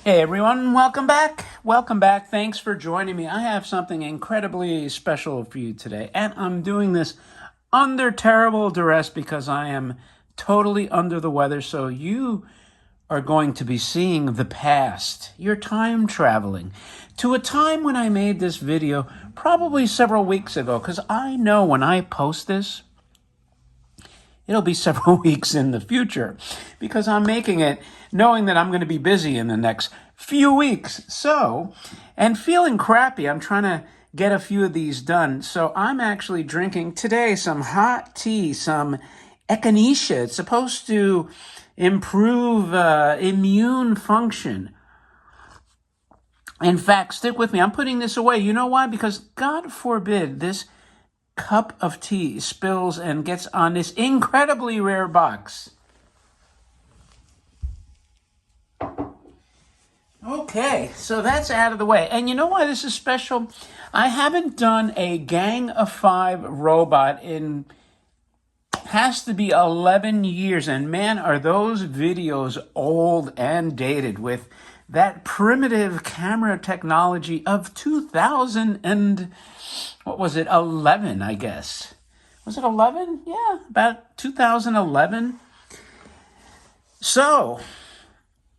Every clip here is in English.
Hey everyone, welcome back. Welcome back. Thanks for joining me. I have something incredibly special for you today, and I'm doing this under terrible duress because I am totally under the weather. So you are going to be seeing the past. You're time traveling to a time when I made this video probably several weeks ago, because I know when I post this, it'll be several weeks in the future because I'm making it knowing that I'm going to be busy in the next few weeks. So, and feeling crappy, I'm trying to get a few of these done. So I'm actually drinking today some hot tea, some echinacea. It's supposed to improve immune function. In fact, stick with me. I'm putting this away. You know why? Because God forbid this cup of tea spills and gets on this incredibly rare box. Okay, so that's out of the way. And you know why this is special? I haven't done a Gang of Five robot in, has to be 11 years. And man, are those videos old and dated with that primitive camera technology of 2000 and, what was it, 11, I guess. Was it 11? Yeah, about 2011. So,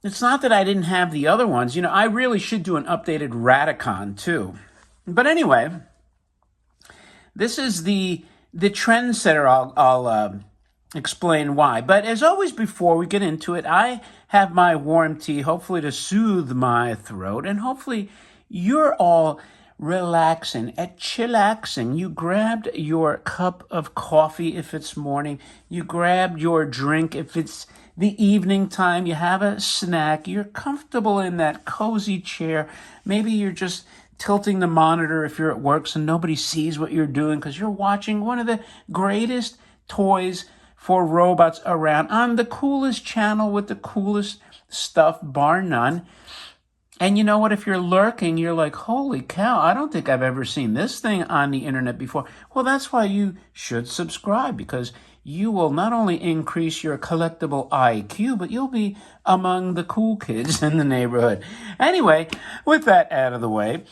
it's not that I didn't have the other ones. You know, I really should do an updated Radicon too. But anyway, this is the trendsetter. I'll explain why. But as always, before we get into it, I have my warm tea, hopefully to soothe my throat, and hopefully you're all relaxing and chillaxing. You grabbed your cup of coffee if it's morning. You grabbed your drink if it's the evening time. You have a snack. You're comfortable in that cozy chair. Maybe you're just tilting the monitor if you're at work so nobody sees what you're doing because you're watching one of the greatest toys for robots around on the coolest channel with the coolest stuff, bar none. And you know what? If you're lurking, you're like, holy cow, I don't think I've ever seen this thing on the internet before. Well, that's why you should subscribe, because you will not only increase your collectible IQ, but you'll be among the cool kids in the neighborhood. Anyway, with that out of the way,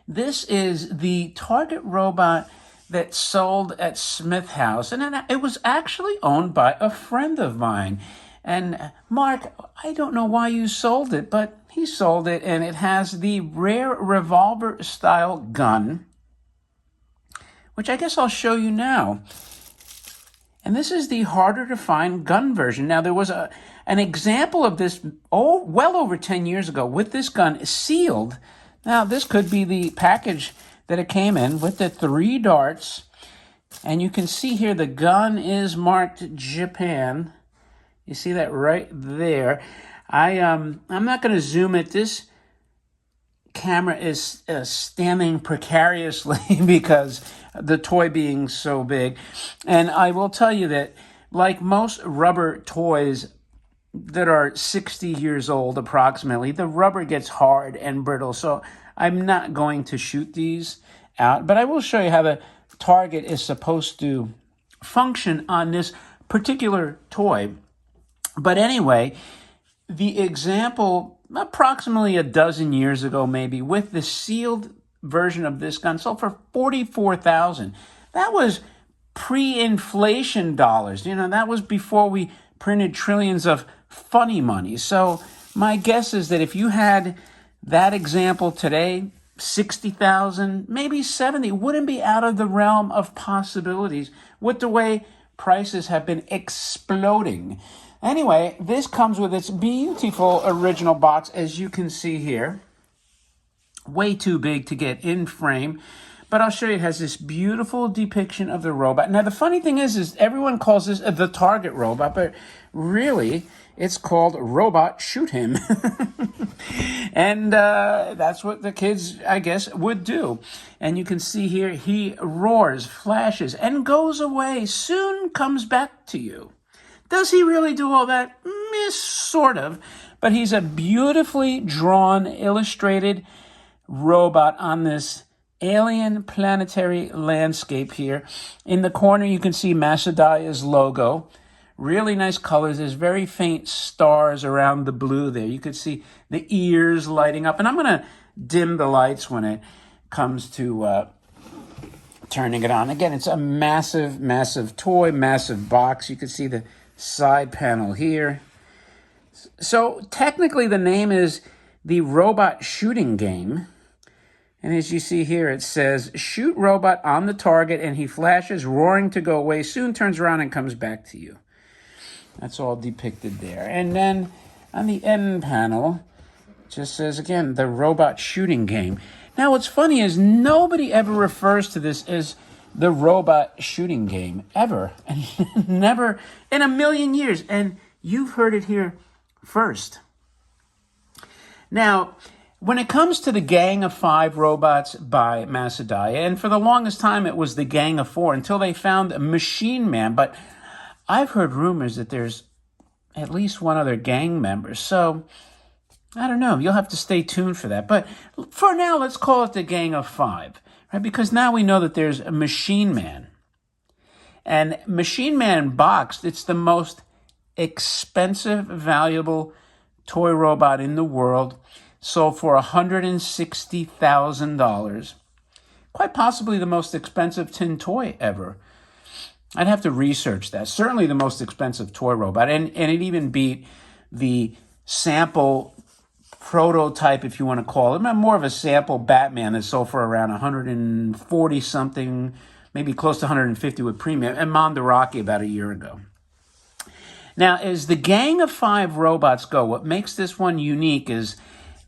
this is the Target robot that sold at Smith House, and it was actually owned by a friend of mine. And Mark, I don't know why you sold it, but he sold it, and it has the rare revolver-style gun, which I guess I'll show you now. And this is the harder-to-find gun version. Now, there was an example of this well over 10 years ago with this gun sealed. Now, this could be the package that it came in with the 3 darts. And you can see here the gun is marked Japan. You see that right there. I'm not going to zoom it. This camera is standing precariously because the toy being so big. And I will tell you that, like most rubber toys that are 60 years old approximately, the rubber gets hard and brittle. So I'm not going to shoot these out. But I will show you how the target is supposed to function on this particular toy. But anyway, the example approximately a dozen years ago, maybe, with the sealed version of this gun sold for $44,000. That was pre-inflation dollars. You know, that was before we printed trillions of funny money. So my guess is that if you had that example today, 60,000, maybe 70, wouldn't be out of the realm of possibilities with the way prices have been exploding. Anyway, this comes with its beautiful original box, as you can see here. Way too big to get in frame. But I'll show you, it has this beautiful depiction of the robot. Now, the funny thing is everyone calls this the Target robot, but really, it's called Robot Shoot Him. And that's what the kids, I guess, would do. And you can see here, he roars, flashes, and goes away, soon comes back to you. Does he really do all that? Sort of. But he's a beautifully drawn, illustrated robot on this alien planetary landscape here. In the corner, you can see Masudaya's logo Really nice colors. There's very faint stars around the blue there. You could see the ears lighting up. And I'm going to dim the lights when it comes to turning it on. Again, it's a massive, massive toy, massive box. You can see the side panel here. So technically the name is the Robot Shooting Game. And as you see here, it says, shoot robot on the target and he flashes, roaring to go away, soon turns around and comes back to you. That's all depicted there. And then on the end panel, it just says, again, the Robot Shooting Game. Now, what's funny is nobody ever refers to this as the Robot Shooting Game, ever. And never in a million years. And you've heard it here first. Now, when it comes to the Gang of Five robots by Masudaya, and for the longest time it was the Gang of Four until they found Machine Man, but I've heard rumors that there's at least one other gang member, so I don't know. You'll have to stay tuned for that. But for now, let's call it the Gang of Five, right? Because now we know that there's a Machine Man. And Machine Man boxed, it's the most expensive, valuable toy robot in the world. Sold for $160,000. Quite possibly the most expensive tin toy ever. I'd have to research that. Certainly the most expensive toy robot. And it even beat the sample prototype, if you want to call it. More of a sample Batman that sold for around 140 something, maybe close to 150 with premium, and Mandarake about a year ago. Now, as the Gang of Five robots go, what makes this one unique is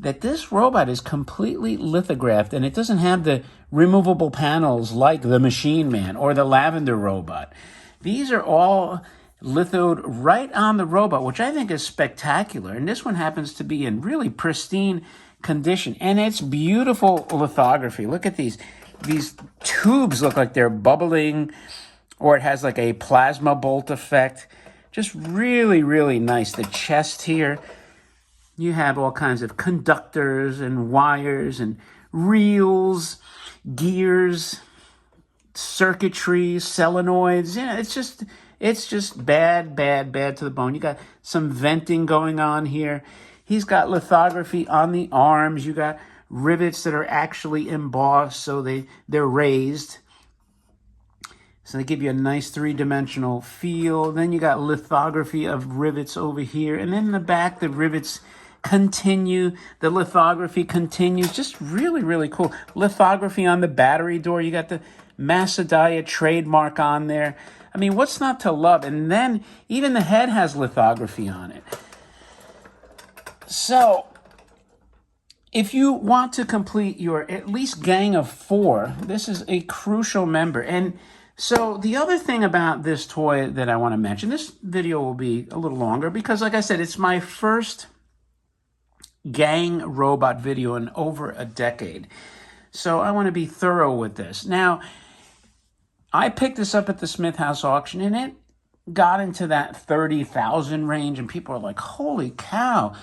that this robot is completely lithographed, and it doesn't have the removable panels like the Machine Man or the Lavender robot. These are all lithoed right on the robot, which I think is spectacular. And this one happens to be in really pristine condition, and it's beautiful lithography. Look at these. These tubes look like they're bubbling, or it has like a plasma bolt effect. Just really, really nice. The chest here, you have all kinds of conductors and wires and reels, gears, circuitry, solenoids. Yeah, it's just bad to the bone. You got some venting going on here. He's got lithography on the arms. You got rivets that are actually embossed, so they're raised. So they give you a nice three-dimensional feel. Then you got lithography of rivets over here. And then in the back, the rivets continue. The lithography continues. Just really, really cool. Lithography on the battery door. You got the Masudaya trademark on there. I mean, what's not to love? And then even the head has lithography on it. So if you want to complete your at least Gang of Four, this is a crucial member. And so the other thing about this toy that I want to mention, this video will be a little longer because, like I said, it's my first gang robot video in over a decade. So I want to be thorough with this. Now, I picked this up at the Smith House auction, and it got into that 30,000 range, and people are like, holy cow,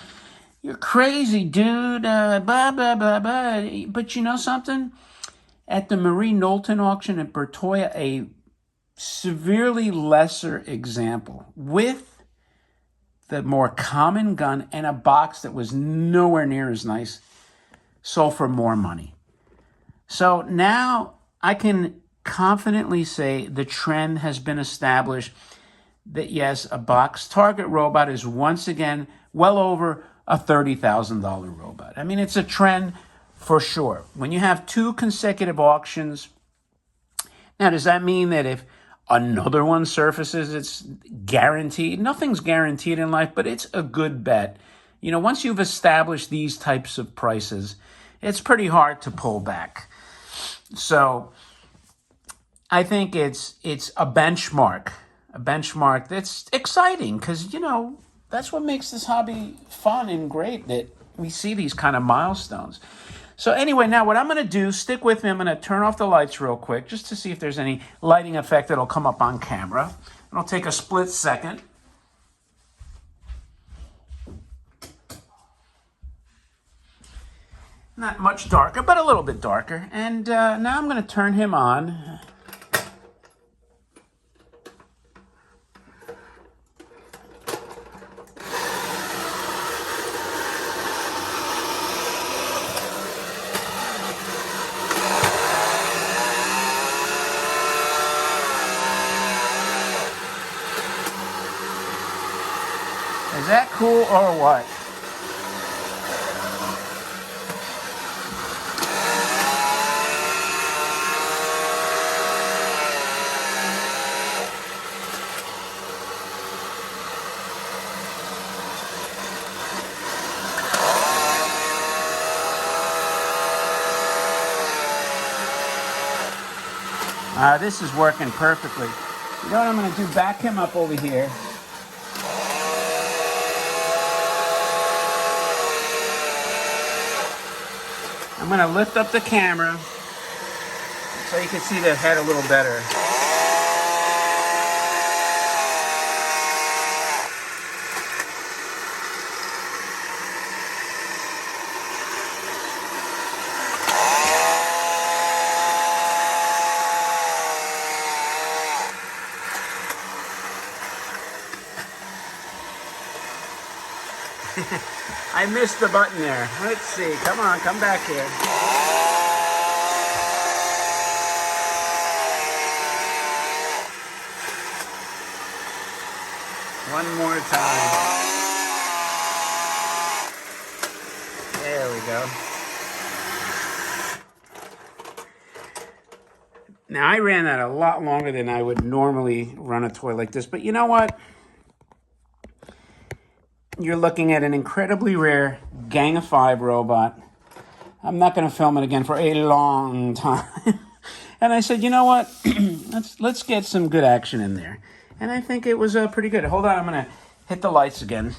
you're crazy, dude, blah, blah, blah, blah. But you know something? At the Marie Knowlton auction at Bertoya, a severely lesser example with the more common gun and a box that was nowhere near as nice sold for more money. So now I can confidently say the trend has been established that yes, a box target robot is once again well over a $30,000 robot. I mean, it's a trend for sure. When you have two consecutive auctions, now does that mean that if another one surfaces, it's guaranteed? Nothing's guaranteed in life, but it's a good bet. You know, once you've established these types of prices, it's pretty hard to pull back. So I think it's a benchmark that's exciting because, you know, that's what makes this hobby fun and great, that we see these kind of milestones. So anyway, now what I'm going to do, stick with me, I'm going to turn off the lights real quick just to see if there's any lighting effect that'll come up on camera. It'll take a split second. Not much darker, but a little bit darker. And now I'm going to turn him on. Is that cool or what? This is working perfectly. You know what I'm going to do? Back him up over here. I'm going to lift up the camera so you can see the head a little better. I missed the button there. Let's see. Come on, come back here. One more time. There we go. Now, I ran that a lot longer than I would normally run a toy like this, but you know what? You're looking at an incredibly rare Gang of 5 robot. I'm not going to film it again for a long time. And I said, you know what? let's get some good action in there. And I think it was pretty good. Hold on, I'm going to hit the lights again.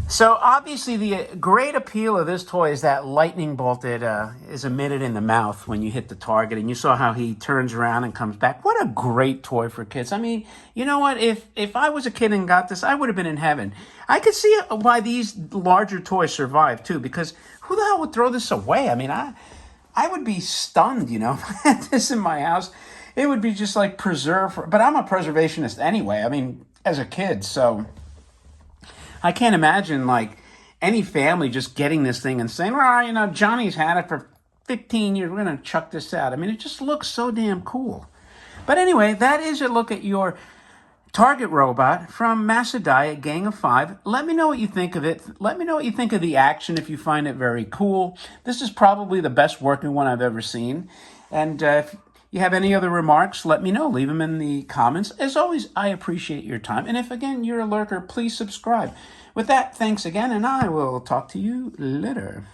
So obviously the great appeal of this toy is that lightning bolt that is emitted in the mouth when you hit the target. And you saw how he turns around and comes back. What a great toy for kids. I mean, you know what? If I was a kid and got this, I would have been in heaven. I could see why these larger toys survive too, because who the hell would throw this away? I mean, I would be stunned, you know, if I had this in my house. It would be just like preserved. But I'm a preservationist anyway. I mean, as a kid, so I can't imagine like any family just getting this thing and saying, well, you know, Johnny's had it for 15 years. We're going to chuck this out. I mean, it just looks so damn cool. But anyway, that is a look at your target robot from Masudaya, Gang of 5. Let me know what you think of it. Let me know what you think of the action if you find it very cool. This is probably the best working one I've ever seen. And if you have any other remarks, let me know. Leave them in the comments. As always, I appreciate your time. And if, again, you're a lurker, please subscribe. With that, thanks again, and I will talk to you later.